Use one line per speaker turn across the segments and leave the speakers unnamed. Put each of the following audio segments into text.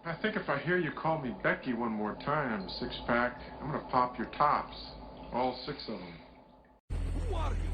I think if I hear you call me Becky one more time, six-pack, I'm gonna pop your tops. All six of them.
Who are you?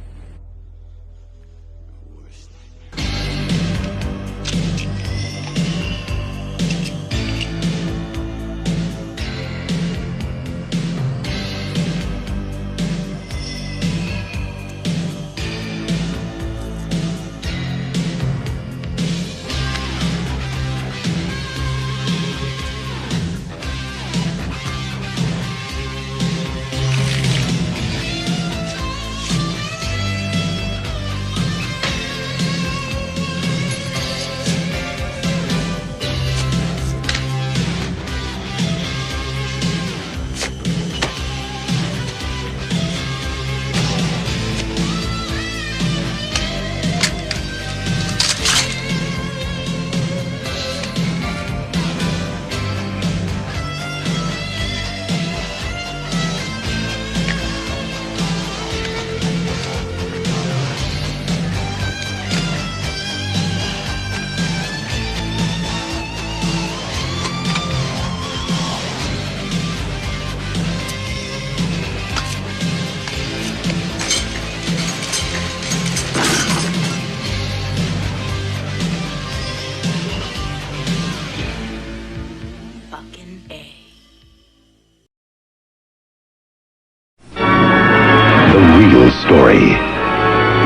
Story.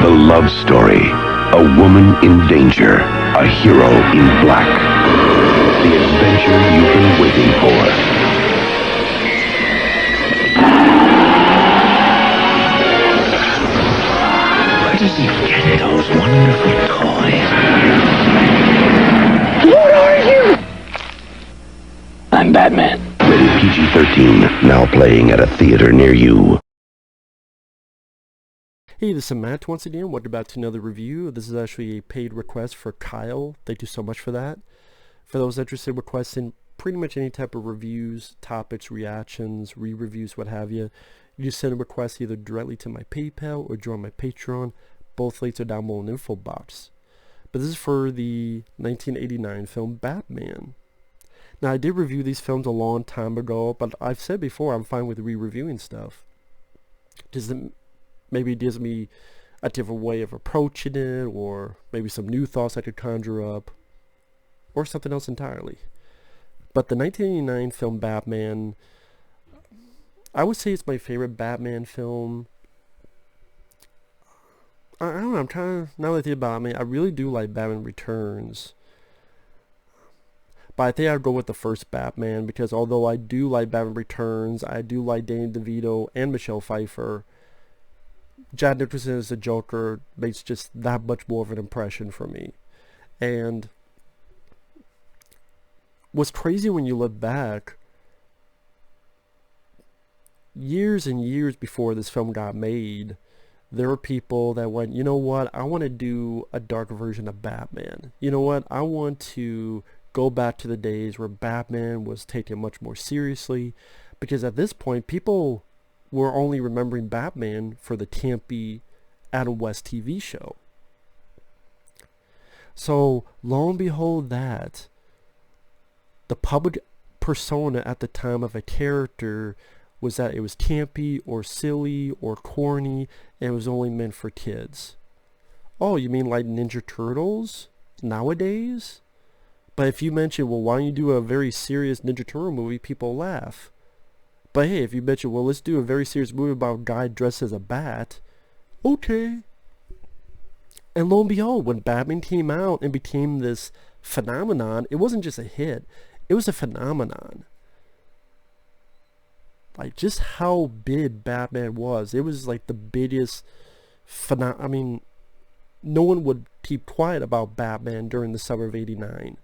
The love story. A woman in danger. A hero in black. The adventure you've been waiting for. Where does he get those wonderful toys? What are you? I'm Batman. Rated PG-13. Now playing at a theater near you.
Hey, this is Matt once again. Welcome back to another review. This is actually a paid request for Kyle. Thank you so much for that. For those interested in requesting pretty much any type of reviews, topics, reactions, re-reviews, what have you, you just send a request either directly to my PayPal or join my Patreon. Both links are down below in the info box. But this is for the 1989 film Batman. Now, I did review these films a long time ago, but I've said before I'm fine with re-reviewing stuff. Maybe it gives me a different way of approaching it, or maybe some new thoughts I could conjure up, or something else entirely. But the 1989 film Batman, I would say it's my favorite Batman film. I don't know, I'm trying to, now that I think about it, I really do like Batman Returns. But I think I'd go with the first Batman, because although I do like Batman Returns, I do like Danny DeVito and Michelle Pfeiffer, Jack Nicholson as the Joker makes just that much more of an impression for me. And what's crazy when you look back, years and years before this film got made, there were people that went, you know what, I want to do a dark version of Batman. You know what, I want to go back to the days where Batman was taken much more seriously, because at this point, people were only remembering Batman for the campy Adam West TV show. So, lo and behold that, the public persona at the time of a character was that it was campy or silly or corny, and it was only meant for kids. Oh, you mean like Ninja Turtles nowadays? But if you mention, well, why don't you do a very serious Ninja Turtle movie, people laugh. But hey, if you mention, well, let's do a very serious movie about a guy dressed as a bat, okay. And lo and behold, when Batman came out and became this phenomenon, it wasn't just a hit, it was a phenomenon. Like, just how big Batman was. It was like the biggest I mean, no one would keep quiet about Batman during the summer of '89.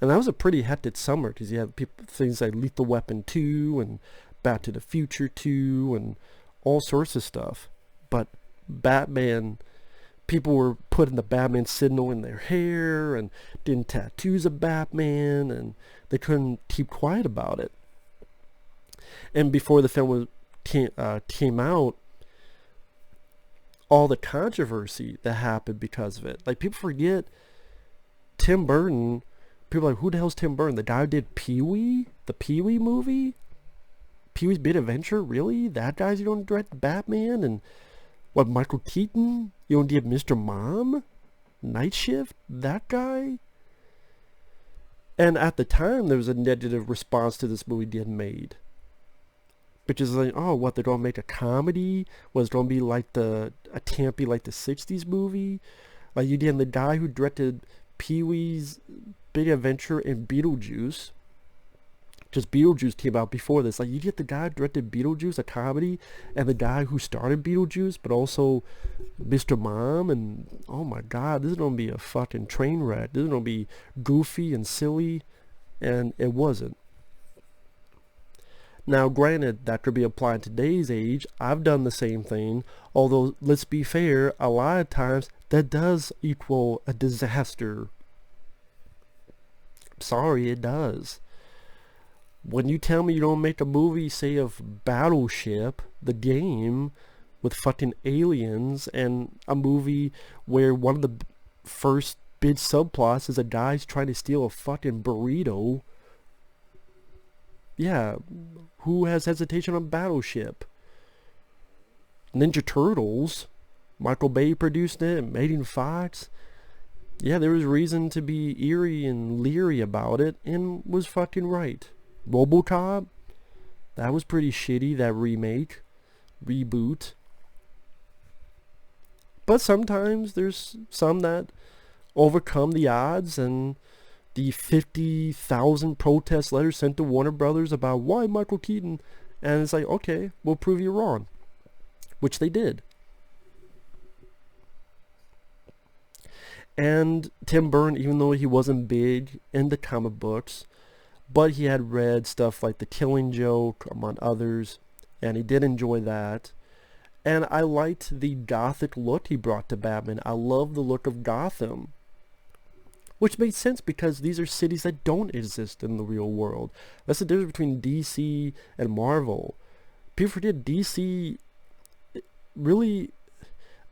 And that was a pretty hectic summer, because you had things like Lethal Weapon 2 and Back to the Future 2 and all sorts of stuff. But Batman, people were putting the Batman signal in their hair and getting tattoos of Batman, and they couldn't keep quiet about it. And before the film came out, all the controversy that happened because of it. Like, people forget Tim Burton people are like, who the hell's Tim Burton? The guy who did Pee-wee? The Pee-wee movie? Pee-wee's Big Adventure? Really? That guy's you don't direct Batman? And what, Michael Keaton? You don't did Mr. Mom? Night Shift? That guy? And at the time, there was a negative response to this movie getting made. Bitches like, oh, what, they're gonna make a comedy? Was it gonna be like a campy like the 60s movie? Like you did the guy who directed Pee-wee's Big Adventure and Beetlejuice. Just Beetlejuice came out before this. Like you get the guy who directed Beetlejuice, a comedy, and the guy who started Beetlejuice, but also Mr. Mom, and oh my god, this is gonna be a fucking train wreck. This is gonna be goofy and silly, and it wasn't. Now granted, that could be applied to today's age. I've done the same thing, although let's be fair, a lot of times that does equal a disaster. Sorry, it does. When you tell me you don't make a movie, say, of Battleship, the game, with fucking aliens, and a movie where one of the first big subplots is a guy's trying to steal a fucking burrito, yeah, who has hesitation on Battleship? Ninja Turtles, Michael Bay produced it, Megan Fox. Yeah, there was reason to be eerie and leery about it, and was fucking right. RoboCop, that was pretty shitty, that reboot. But sometimes there's some that overcome the odds, and the 50,000 protest letters sent to Warner Brothers about why Michael Keaton, and it's like, okay, we'll prove you wrong, which they did. And Tim Burton, even though he wasn't big in the comic books, but he had read stuff like The Killing Joke, among others, and he did enjoy that. And I liked the Gothic look he brought to Batman. I love the look of Gotham, which made sense because these are cities that don't exist in the real world. That's the difference between DC and Marvel. People forget DC really...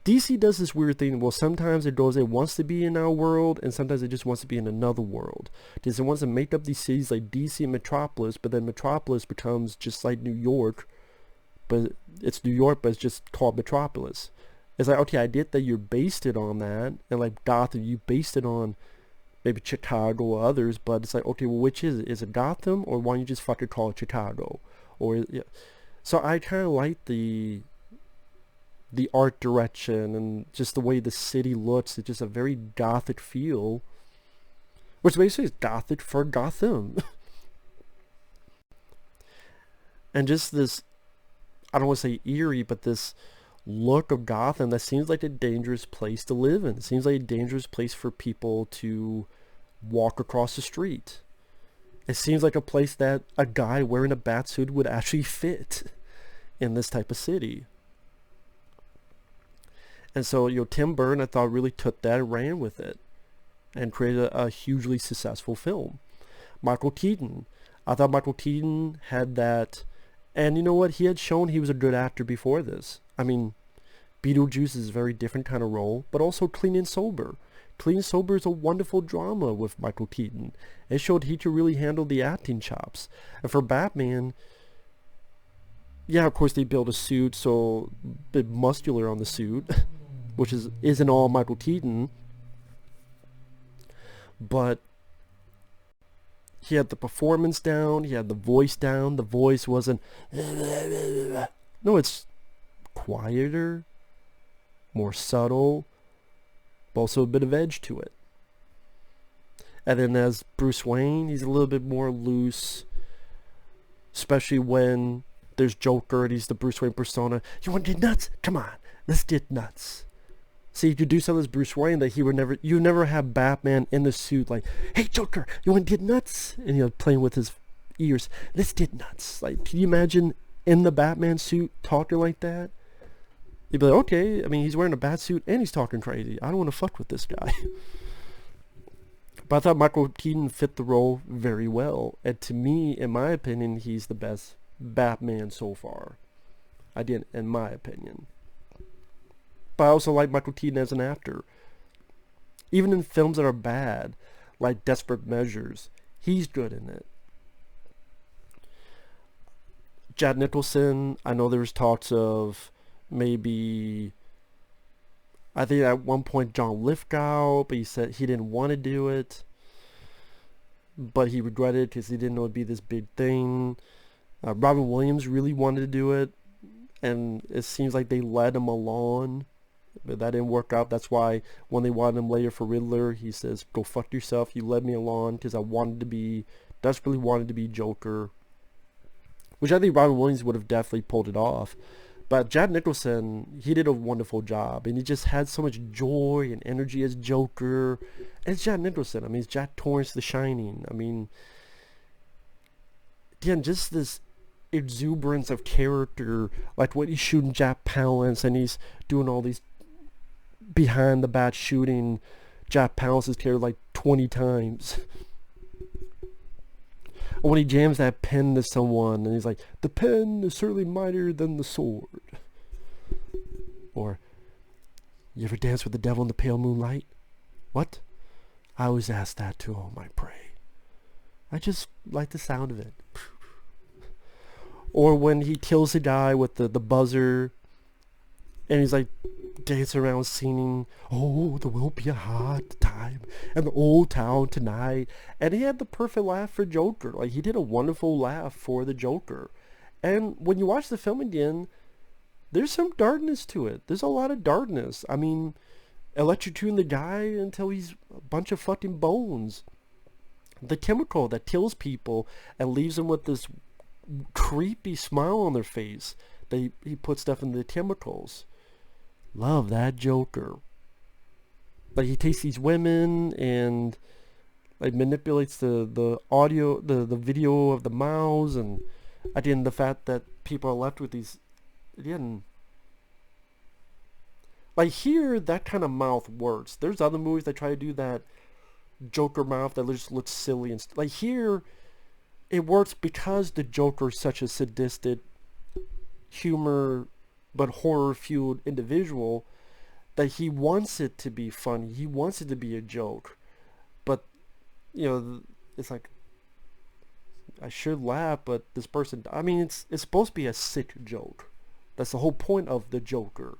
DC does this weird thing. Well, sometimes it wants to be in our world, and sometimes it just wants to be in another world. Because it wants to make up these cities like DC and Metropolis, but then Metropolis becomes just like New York, but it's New York, but it's just called Metropolis. It's like, okay, I get that you're based it on that, and like Gotham, you based it on maybe Chicago or others, but it's like, okay, well, which is it? Is it Gotham, or why don't you just fucking call it Chicago? Or yeah. So I kind of like the art direction and just the way the city looks. It's just a very Gothic feel, which basically is Gothic for Gotham. And just this, I don't want to say eerie, but this look of Gotham that seems like a dangerous place to live in. It seems like a dangerous place for people to walk across the street. It seems like a place that a guy wearing a batsuit would actually fit in this type of city. And so, Tim Burton, I thought, really took that and ran with it and created a hugely successful film. Michael Keaton, I thought Michael Keaton had that, and you know what? He had shown he was a good actor before this. I mean, Beetlejuice is a very different kind of role, but also Clean and Sober. Clean and Sober is a wonderful drama with Michael Keaton. It showed he could really handle the acting chops. And for Batman, yeah, of course they built a suit, so a bit muscular on the suit, which isn't all Michael Keaton, but he had the performance down, he had the voice down. The voice wasn't, no, it's quieter, more subtle, but also a bit of edge to it. And then as Bruce Wayne, he's a little bit more loose, especially when there's Joker and he's the Bruce Wayne persona. You want to get nuts? Come on, let's get nuts. See, you could do something as Bruce Wayne that you never have Batman in the suit like, hey Joker, you want to get nuts? And playing with his ears, let's get nuts. Like, can you imagine in the Batman suit talking like that? You'd be like, okay, I mean, he's wearing a bat suit and he's talking crazy. I don't want to fuck with this guy. But I thought Michael Keaton fit the role very well. And to me, in my opinion, he's the best Batman so far. In my opinion. But I also like Michael Keaton as an actor. Even in films that are bad, like Desperate Measures. He's good in it. Jack Nicholson, I know there was talks of maybe, I think at one point John Lithgow, but he said he didn't want to do it. But he regretted it because he didn't know it'd be this big thing. Robin Williams really wanted to do it, and it seems like they led him along, but that didn't work out. That's why when they wanted him later for Riddler, he says, "Go fuck yourself. You led me along because I desperately wanted to be Joker," which I think Robin Williams would have definitely pulled it off. But Jack Nicholson, he did a wonderful job, and he just had so much joy and energy as Joker. And it's Jack Nicholson. I mean, it's Jack Torrance, The Shining. I mean, again, just this exuberance of character, like when he's shooting Jack Palance, and he's doing all these behind the bat shooting Jack Palance's character like 20 times. When he jams that pen to someone and he's like, "The pen is certainly mightier than the sword." Or, "You ever dance with the devil in the pale moonlight?" "What?" "I always ask that to all my prey." I just like the sound of it. Or when he kills a guy with the buzzer and he's like dancing around singing, "Oh, there will be a hot time in the old town tonight." And he had the perfect laugh for Joker. Like, he did a wonderful laugh for the Joker. And when you watch the film again, there's some darkness to it. There's a lot of darkness. I mean, electrocuting the guy until he's a bunch of fucking bones. The chemical that kills people and leaves them with this creepy smile on their face. He puts stuff in the chemicals. Love that Joker. Like, he takes these women and like manipulates the audio, the video of the mouths, and again the fact that people are left with these, again, like here that kind of mouth works. There's other movies that try to do that Joker mouth that just looks silly, and like here it works because the Joker is such a sadistic, humor but horror-fueled individual that he wants it to be funny. He wants it to be a joke. But, you know, it's like, I should laugh, but this person, I mean, it's supposed to be a sick joke. That's the whole point of the Joker.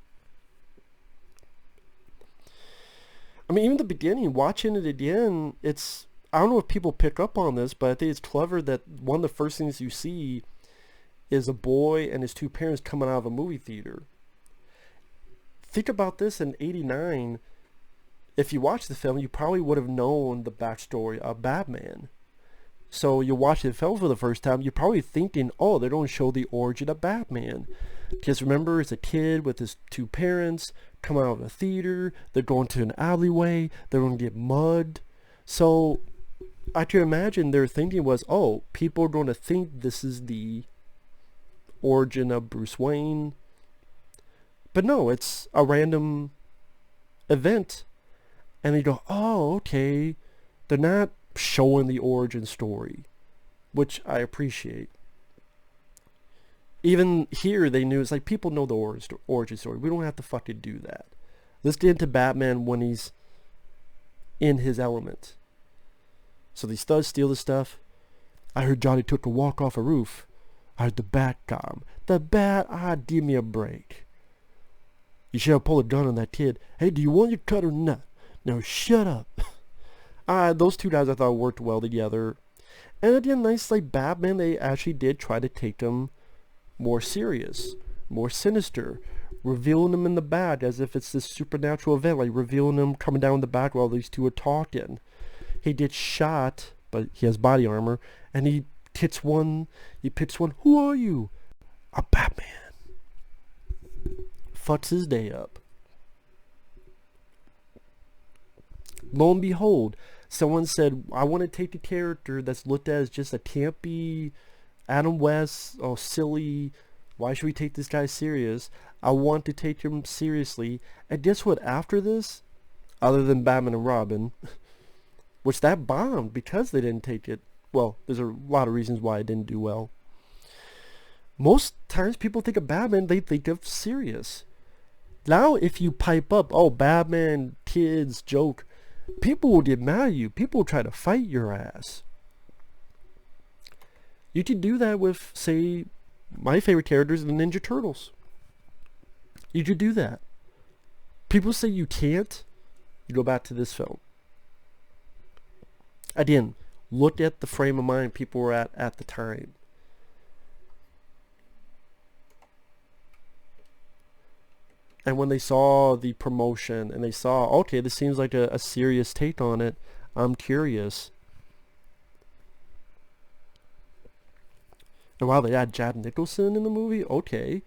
I mean, even the beginning, watching it again, it's, I don't know if people pick up on this, but I think it's clever that one of the first things you see is a boy and his two parents coming out of a movie theater. Think about this in '89. If you watch the film, you probably would have known the backstory of Batman. So you watch the film for the first time, you're probably thinking, oh, they don't show the origin of Batman. Because remember, it's a kid with his two parents coming out of a theater, they're going to an alleyway, they're going to get mugged. So I can imagine their thinking was, oh, people are going to think this is the origin of Bruce Wayne. But no, it's a random event. And they go, oh, okay. They're not showing the origin story, which I appreciate. Even here, they knew, it's like, people know the origin story. We don't have to fucking do that. Let's get into Batman when he's in his element. So these thugs steal the stuff. I heard Johnny took a walk off a roof. I heard the bat got him. The bat, give me a break. You should have pulled a gun on that kid. Hey, do you want your cut or not? No, shut up. Those two guys I thought worked well together. And again, nice, like Batman, they actually did try to take him more serious, more sinister, revealing him in the back as if it's this supernatural event, like revealing him coming down the back while these two are talking. He gets shot, but he has body armor, and he picks one, who are you? I'm Batman. Fucks his day up. Lo and behold, someone said, I want to take the character that's looked at as just a campy Adam West, oh silly, why should we take this guy serious? I want to take him seriously. And guess what, after this, other than Batman and Robin, which that bombed because they didn't take it, well, there's a lot of reasons why it didn't do well. Most times people think of Batman, they think of serious. Now if you pipe up, oh, Batman, kids, joke, people will get mad at you. People will try to fight your ass. You could do that with, say, my favorite characters, the Ninja Turtles. You could do that. People say you can't. You go back to this film. Again, look at the frame of mind people were at the time. And when they saw the promotion and they saw, okay, this seems like a serious take on it, I'm curious. And wow, they had Jack Nicholson in the movie? Okay.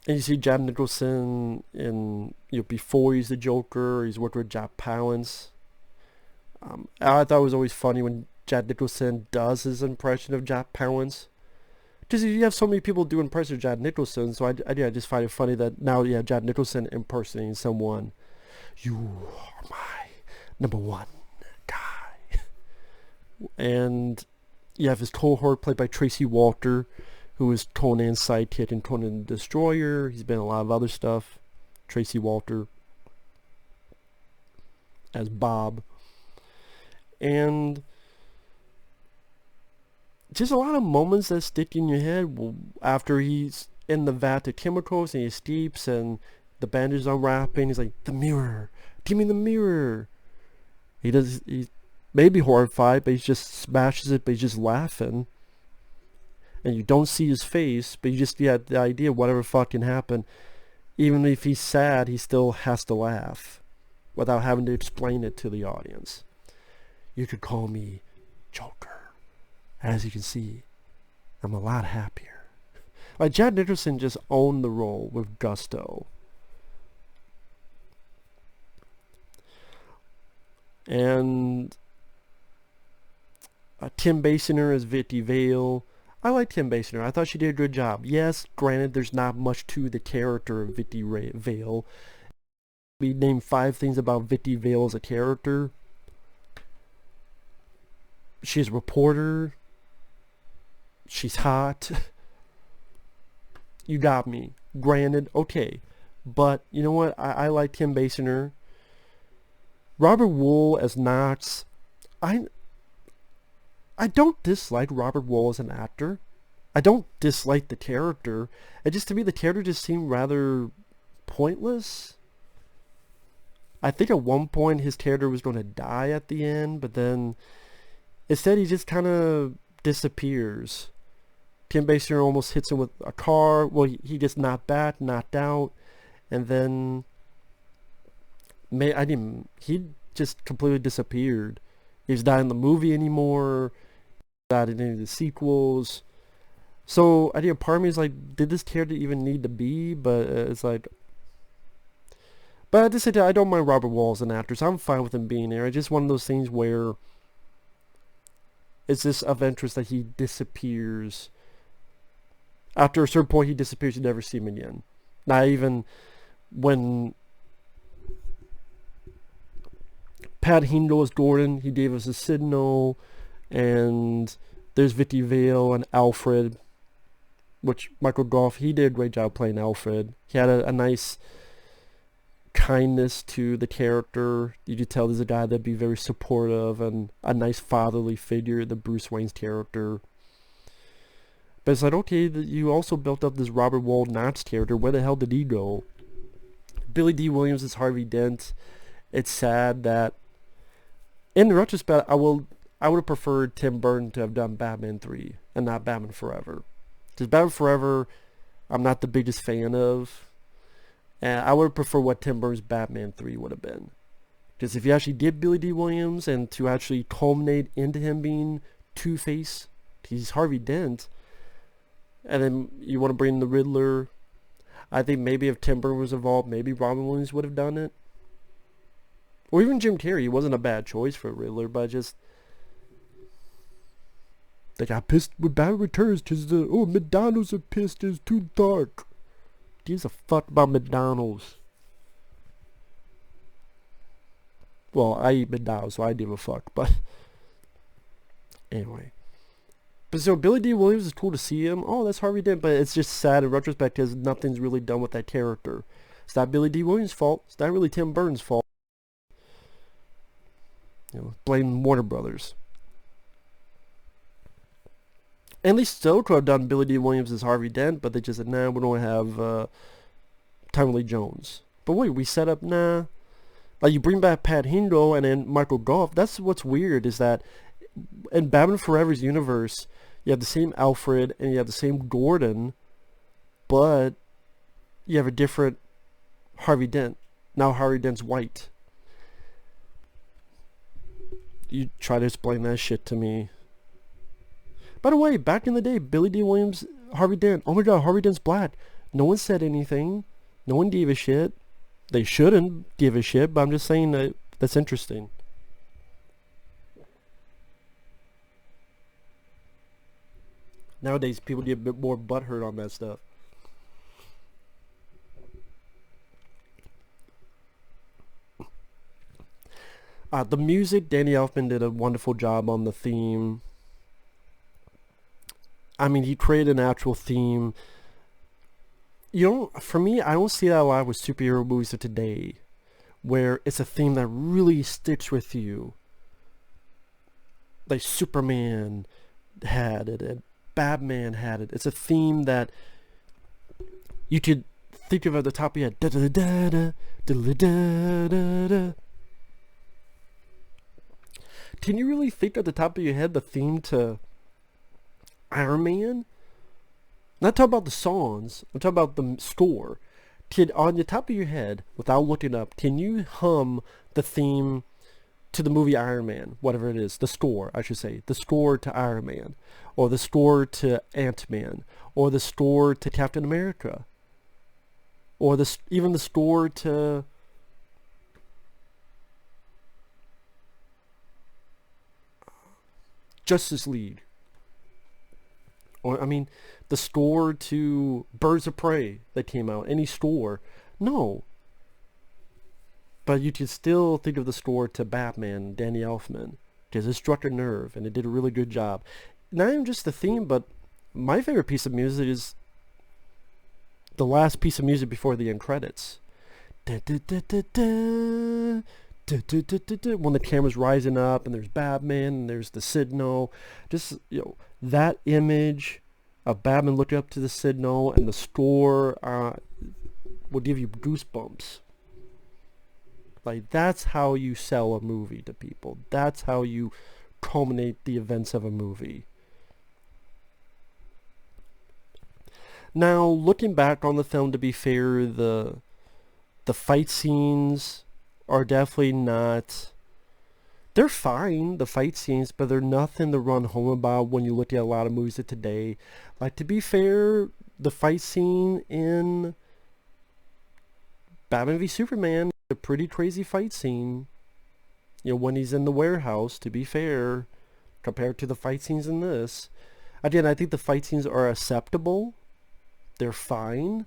And you see Jack Nicholson in, before he's the Joker, he's worked with Jack Palance. I thought it was always funny when Jack Nicholson does his impression of Jack Palance. Because you have so many people do impressions of Jack Nicholson, so I just find it funny that now you have Jack Nicholson impersonating someone. You are my number one guy. And you have his cohort played by Tracy Walter, who is Conan's sidekick in Conan the Destroyer. He's been in a lot of other stuff. Tracy Walter as Bob. And just a lot of moments that stick in your head after he's in the vat of chemicals and he escapes and the bandage is unwrapping. He's like, the mirror. Give me the mirror. He may be horrified, but he just smashes it, but he's just laughing. And you don't see his face, but you just get the idea of whatever fucking happened. Even if he's sad, he still has to laugh without having to explain it to the audience. You could call me Joker. As you can see, I'm a lot happier. Like, Jack Nicholson just owned the role with gusto. And Kim Basinger as Vicky Vale. I like Kim Basinger. I thought she did a good job. Yes, granted, there's not much to the character of Vicky Vale. We named 5 things about Vicky Vale as a character. She's a reporter. She's hot. You got me. Granted, okay. But, you know what? I like Kim Basinger. Robert Wuhl as Knox. I don't dislike Robert Wuhl as an actor. I don't dislike the character. It just, to me, the character just seemed rather pointless. I think at one point his character was going to die at the end, but then instead he just kind of disappears. Kim Basinger almost hits him with a car. Well, he gets knocked back, knocked out, and then he just completely disappeared. He's not in the movie anymore. Not in any of the sequels. So I think part of me is like, did this character even need to be? But it's like, but at the same time, I don't mind Robert Wuhl as an actor, so I'm fine with him being there. It's just one of those things where it's just of interest that he disappears. After a certain point, he disappears. You never see him again. Not even when Pat Hingle as Gordon, he gave us a signal, and there's Vicky Vale and Alfred, which Michael Gough, he did a great job playing Alfred. He had a nice kindness to the character. You could tell there's a guy that'd be very supportive and a nice fatherly figure, the Bruce Wayne's character. But it's like, okay, you also built up this Robert Wuhl Knox character. Where the hell did he go? Billy Dee Williams is Harvey Dent. It's sad that, in retrospect, I would have preferred Tim Burton to have done Batman 3 and not Batman Forever. Because Batman Forever, I'm not the biggest fan of. And I would have preferred what Tim Burton's Batman 3 would have been. Because if you actually did Billy Dee Williams and to actually culminate into him being Two-Face, he's Harvey Dent, and then you want to bring the Riddler, I think maybe if Tim Burton was involved, maybe Robin Williams would have done it. Or even Jim Carrey. He wasn't a bad choice for a Riddler, but just, they got pissed with Batman Returns because McDonald's are pissed, it's too dark. Gives a fuck about McDonald's. Well, I eat McDonald's, so I give a fuck, but anyway. But so Billy Dee Williams is cool to see him. Oh, that's Harvey Dent, but it's just sad in retrospect because nothing's really done with that character. It's not Billy Dee Williams' fault. It's not really Tim Burton's fault. Blame Warner Brothers. And they still could have done Billy Dee Williams as Harvey Dent, but they just said, nah, we don't have Tommy Lee Jones. But wait, we set up, nah. Like, you bring back Pat Hingle and then Michael Gough. That's what's weird, is that in Batman Forever's universe, you have the same Alfred and you have the same Gordon, but you have a different Harvey Dent. Now Harvey Dent's white. You try to explain that shit to me. By the way, back in the day, Billy Dee Williams, Harvey Dent. Oh my god, Harvey Dent's black. No one said anything. No one gave a shit. They shouldn't give a shit, but I'm just saying that that's interesting. Nowadays, people get a bit more butthurt on that stuff. The music, Danny Elfman did a wonderful job on the theme. I mean, he created an actual theme. For me, I don't see that a lot with superhero movies of today, where it's a theme that really sticks with you. Like Superman had it, and Batman had it. It's a theme that you could think of at the top of your head. Da da da da da da da da. Can you really think at the top of your head the theme to Iron Man? I'm not talking about the songs. I'm talking about the score. On the top of your head, without looking up, can you hum the theme to the movie Iron Man? Whatever it is. The score, I should say. The score to Iron Man. Or the score to Ant-Man. Or the score to Captain America. Or even the score to... Justice League. Or, I mean, the score to Birds of Prey that came out. Any score. No. But you can still think of the score to Batman, Danny Elfman. Because it struck a nerve, and it did a really good job. Not even just the theme, but my favorite piece of music is the last piece of music before the end credits. Da, da, da, da, da. When the camera's rising up and there's Batman and there's the signal, just that image of Batman looking up to the signal and the score will give you goosebumps. Like, that's how you sell a movie to people. That's how you culminate the events of a movie. Now, looking back on the film, to be fair, the fight scenes are definitely not... They're fine, the fight scenes, but they're nothing to run home about when you look at a lot of movies of today. Like, to be fair, the fight scene in Batman v Superman is a pretty crazy fight scene. When he's in the warehouse, to be fair, compared to the fight scenes in this. Again, I think the fight scenes are acceptable. They're fine.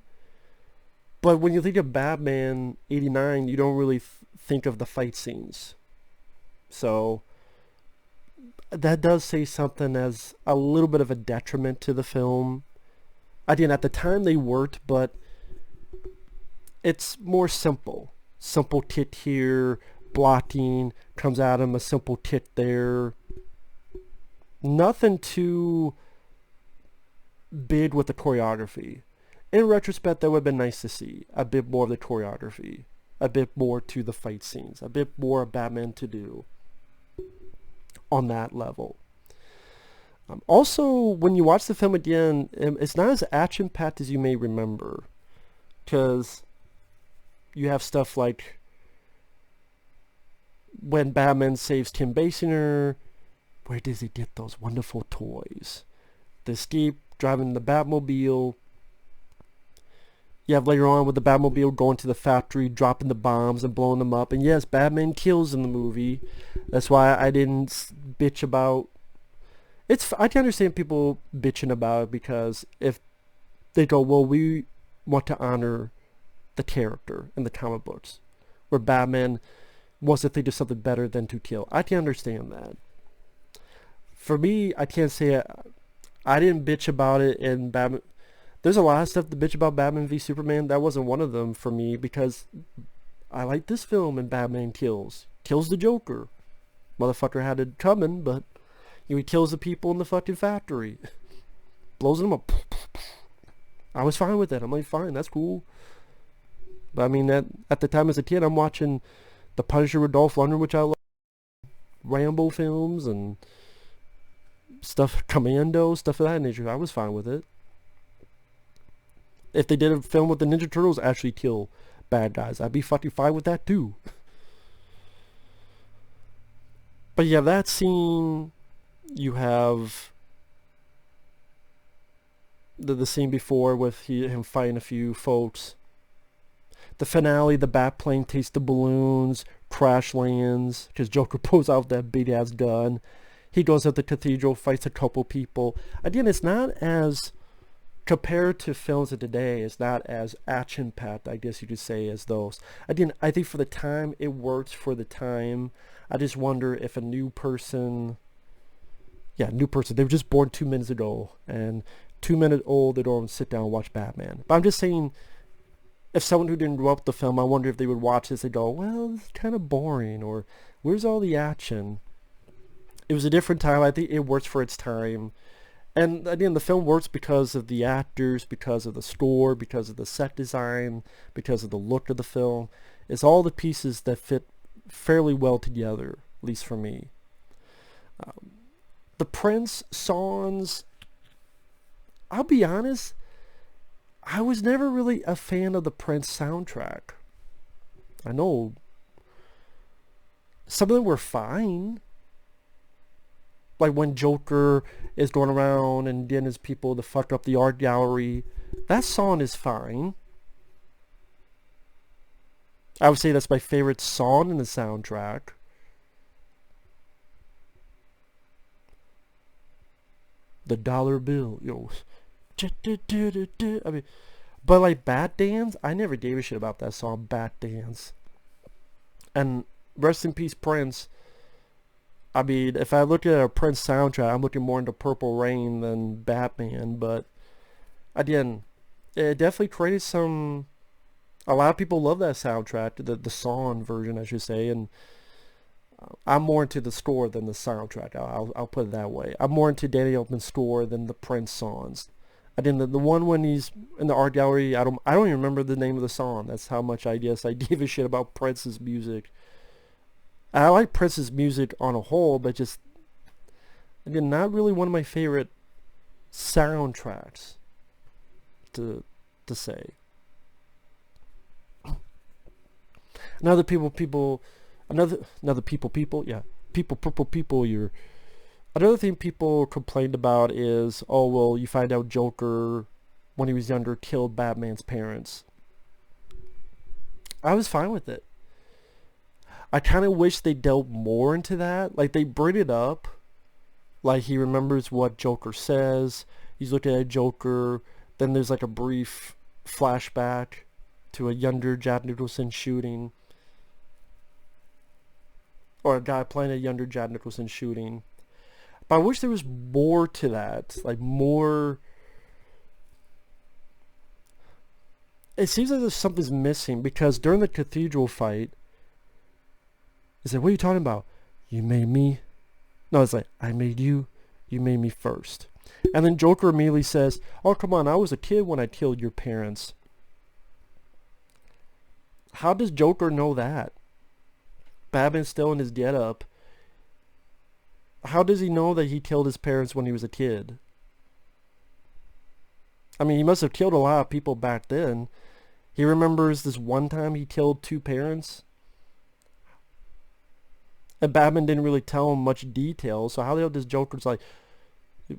But when you think of Batman 89, you don't really think of the fight scenes. So that does say something as a little bit of a detriment to the film. Again, at the time they worked, but it's more simple. Simple tit here, blocking, comes at him, a simple tit there. Nothing too big with the choreography. In retrospect, that would have been nice to see. A bit more of the choreography. A bit more to the fight scenes. A bit more of Batman to do on that level. Also, when you watch the film again, it's not as action-packed as you may remember. Because you have stuff like when Batman saves Kim Basinger, where does he get those wonderful toys? The escape, driving the Batmobile. You have later on with the Batmobile going to the factory, dropping the bombs and blowing them up. And yes, Batman kills in the movie. That's why I didn't bitch about... I can understand people bitching about it, because if they go, well, we want to honor the character in the comic books, where Batman wants to think of something better than to kill. I can understand that. For me, I can't say I didn't bitch about it in Batman. There's a lot of stuff to bitch about Batman v Superman. That wasn't one of them for me, because I like this film, and Batman kills the Joker. Motherfucker had it coming, but he kills the people in the fucking factory. Blows them up. I was fine with that. I'm like, fine, that's cool. But I mean, at the time as a kid, I'm watching The Punisher with Dolph Lundgren, which I love, Rambo films and stuff, Commando, stuff of that nature. I was fine with it. If they did a film with the Ninja Turtles actually kill bad guys, I'd be fucking fine with that too. But yeah, that scene, you have the scene before with him fighting a few folks. The finale, the bat plane takes the balloons, crash lands, because Joker pulls out that big ass gun. He goes at the cathedral, fights a couple people. Again, it's not as, compared to films of today, it's not as action-packed, I guess you could say, as those. Again, I think for the time, it works for the time. I just wonder if a new person, they were just born 2 minutes ago, and 2 minutes old, they don't sit down and watch Batman. But I'm just saying, if someone who didn't grow up with the film, I wonder if they would watch this and go, well, it's kind of boring, or where's all the action? It was a different time. I think it works for its time. And again, the film works because of the actors, because of the score, because of the set design, because of the look of the film. It's all the pieces that fit fairly well together, at least for me. The Prince songs, I'll be honest, I was never really a fan of the Prince soundtrack. I know some of them were fine. Like when Joker is going around and getting his people to fuck up the art gallery. That song is fine. I would say that's my favorite song in the soundtrack. The dollar bill, I mean, but like Bat Dance, I never gave a shit about that song, Bat Dance. And rest in peace, Prince. I mean, if I look at a Prince soundtrack, I'm looking more into Purple Rain than Batman. But again, it definitely created some. A lot of people love that soundtrack, the song version, I should say, and I'm more into the score than the soundtrack. I'll put it that way. I'm more into Danny Elfman's score than the Prince songs. Again, the one when he's in the art gallery, I don't even remember the name of the song. That's how much I guess I give a shit about Prince's music. I like Prince's music on a whole, but just, again, not really one of my favorite soundtracks to say. Another people, another thing people complained about is, oh, well, you find out Joker, when he was younger, killed Batman's parents. I was fine with it. I kind of wish they delved more into that. Like, they bring it up. Like, he remembers what Joker says. He's looking at Joker. Then there's like a brief flashback to a younger Jack Nicholson shooting. Or a guy playing a younger Jack Nicholson shooting. But I wish there was more to that. Like, more. It seems like something's missing, because during the cathedral fight, he said, what are you talking about? You made me? No, it's like, I made you. You made me first. And then Joker immediately says, oh, come on, I was a kid when I killed your parents. How does Joker know that? Batman's still in his get-up. How does he know that he killed his parents when he was a kid? I mean, he must have killed a lot of people back then. He remembers this one time he killed 2 parents. And Batman didn't really tell him much detail. So how the hell does Joker's like,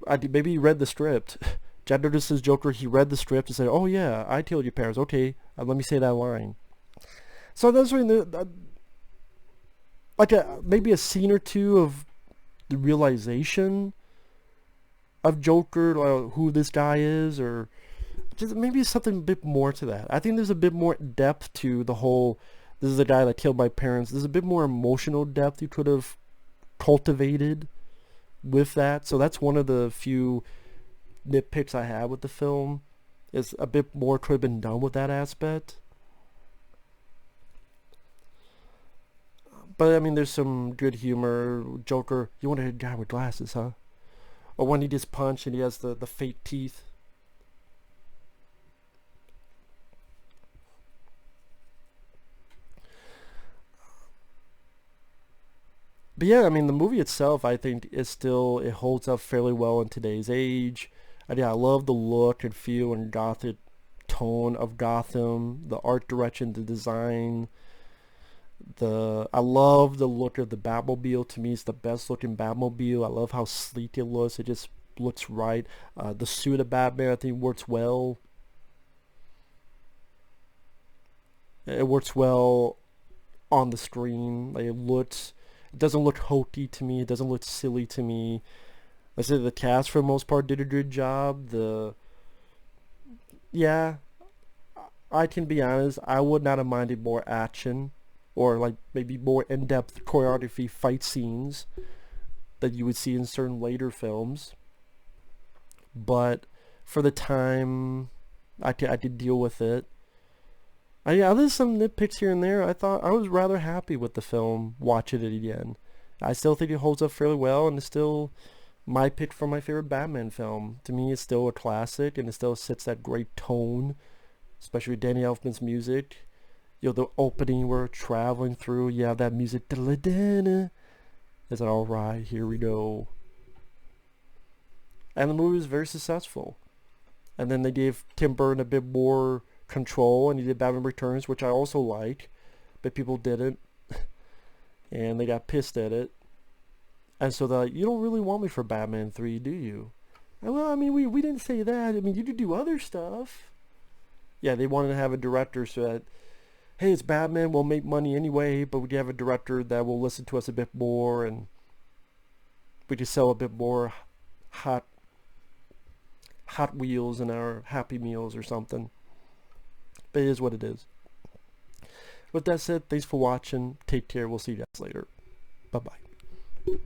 maybe he read the script. Jack Nicholson's Joker, he read the script and said, oh yeah, I killed your parents. Okay, let me say that line. So that's when like maybe a scene or two of the realization of Joker, like who this guy is, or just maybe something a bit more to that. I think there's a bit more depth to the whole, this is the guy that killed my parents. There's a bit more emotional depth you could have cultivated with that. So that's one of the few nitpicks I have with the film. It's a bit more could have been done with that aspect. But I mean, there's some good humor. Joker, you wanted a guy with glasses, huh? Or when he gets punched and he has the fake teeth. But yeah, I mean, the movie itself, I think, is still, it holds up fairly well in today's age. And yeah, I love the look and feel and Gothic tone of Gotham, the art direction, the design. I love the look of the Batmobile. To me, it's the best looking Batmobile. I love how sleek it looks. It just looks right. The suit of Batman, I think, works well. It works well on the screen. Like, it doesn't look hokey to me. It doesn't look silly to me. I said the cast for the most part did a good job. Yeah, I can be honest. I would not have minded more action, or like maybe more in-depth choreography fight scenes that you would see in certain later films. But for the time, I could deal with it. Yeah, there's some nitpicks here and there. I thought I was rather happy with the film watching it again. I still think it holds up fairly well, and it's still my pick for my favorite Batman film. To me, it's still a classic, and it still sets that great tone, especially Danny Elfman's music. You know, the opening we're traveling through, you have that music. It's like, alright, here we go. And the movie was very successful. And then they gave Tim Burton a bit more control, and he did Batman Returns, which I also like, but people didn't. And they got pissed at it. And so they're like, you don't really want me for Batman 3, do you? And well, I mean, we didn't say that. I mean, you could do other stuff. Yeah, they wanted to have a director so that, hey, it's Batman, we'll make money anyway, but we can have a director that will listen to us a bit more, and we can sell a bit more Hot Wheels in our Happy Meals or something. But it is what it is. With that said, thanks for watching. Take care. We'll see you guys later. Bye-bye.